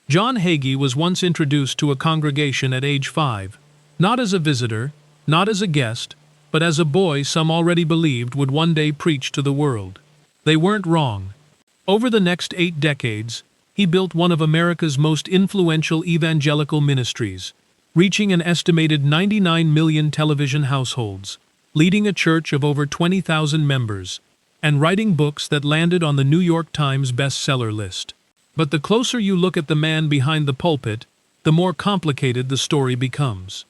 John Hagee was once introduced to a congregation at age 5, not as a visitor, not as a guest, but as a boy some already believed would one day preach to the world. They weren't wrong. Over the next 8 decades, he built one of America's most influential evangelical ministries, reaching an estimated 99 million television households, leading a church of over 20,000 members, and writing books that landed on the New York Times bestseller list. But the closer you look at the man behind the pulpit, the more complicated the story becomes.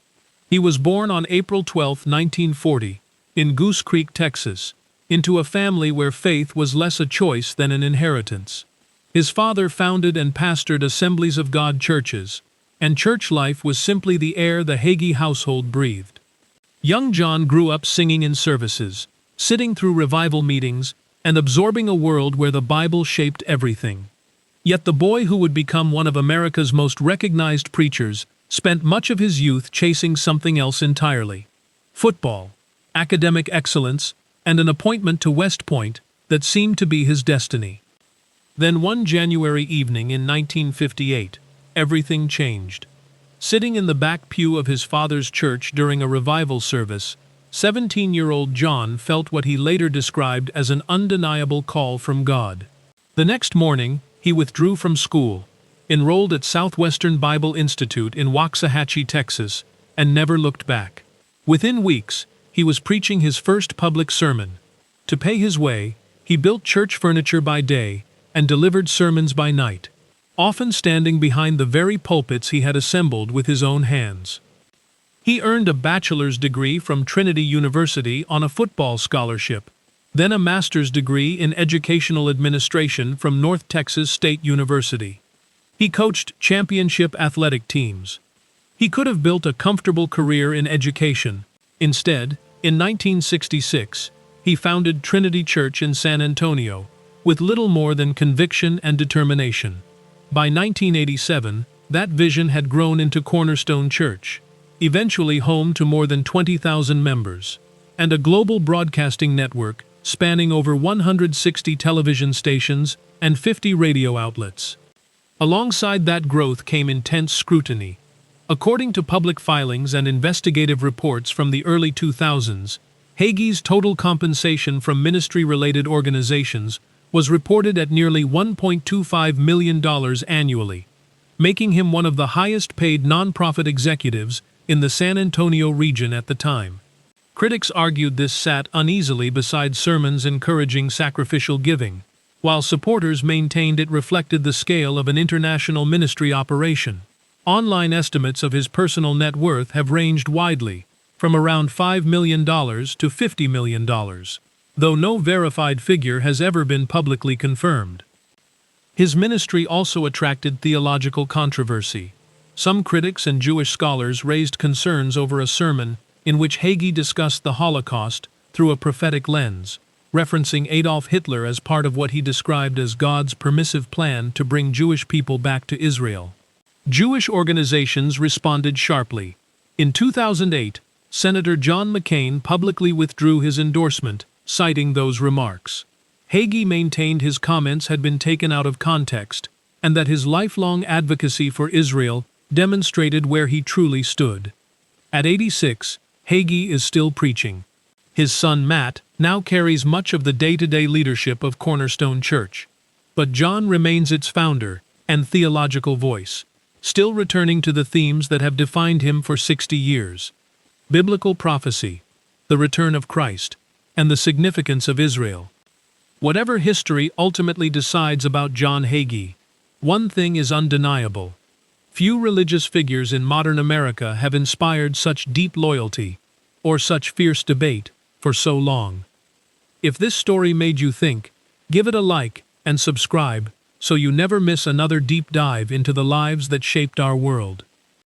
He was born on April 12, 1940, in Goose Creek, Texas, into a family where faith was less a choice than an inheritance. His father founded and pastored Assemblies of God churches, and church life was simply the air the Hagee household breathed. Young John grew up singing in services, sitting through revival meetings, and absorbing a world where the Bible shaped everything. Yet the boy who would become one of America's most recognized preachers spent much of his youth chasing something else entirely: football, academic excellence, and an appointment to West Point that seemed to be his destiny. Then one January evening in 1958, everything changed. Sitting in the back pew of his father's church during a revival service, 17-year-old John felt what he later described as an undeniable call from God. The next morning, he withdrew from school, enrolled at Southwestern Bible Institute in Waxahachie, Texas, and never looked back. Within weeks, he was preaching his first public sermon. To pay his way, he built church furniture by day and delivered sermons by night, often standing behind the very pulpits he had assembled with his own hands. He earned a bachelor's degree from Trinity University on a football scholarship, then a master's degree in educational administration from North Texas State University. He coached championship athletic teams. He could have built a comfortable career in education. Instead, in 1966, he founded Trinity Church in San Antonio, with little more than conviction and determination. By 1987, that vision had grown into Cornerstone Church, eventually home to more than 20,000 members, and a global broadcasting network spanning over 160 television stations and 50 radio outlets. Alongside that growth came intense scrutiny. According to public filings and investigative reports from the early 2000s, Hagee's total compensation from ministry-related organizations was reported at nearly $1.25 million annually, making him one of the highest-paid nonprofit executives in the San Antonio region at the time. Critics argued this sat uneasily beside sermons encouraging sacrificial giving, while supporters maintained it reflected the scale of an international ministry operation. Online estimates of his personal net worth have ranged widely, from around $5 million to $50 million, though no verified figure has ever been publicly confirmed. His ministry also attracted theological controversy. Some critics and Jewish scholars raised concerns over a sermon in which Hagee discussed the Holocaust through a prophetic lens, referencing Adolf Hitler as part of what he described as God's permissive plan to bring Jewish people back to Israel. Jewish organizations responded sharply. In 2008, Senator John McCain publicly withdrew his endorsement, citing those remarks. Hagee maintained his comments had been taken out of context, and that his lifelong advocacy for Israel demonstrated where he truly stood. At 86, Hagee is still preaching. His son Matt now carries much of the day-to-day leadership of Cornerstone Church, but John remains its founder and theological voice, still returning to the themes that have defined him for 60 years: biblical prophecy, the return of Christ, and the significance of Israel. Whatever history ultimately decides about John Hagee, one thing is undeniable: few religious figures in modern America have inspired such deep loyalty, or such fierce debate, for so long. If this story made you think, give it a like and subscribe so you never miss another deep dive into the lives that shaped our world.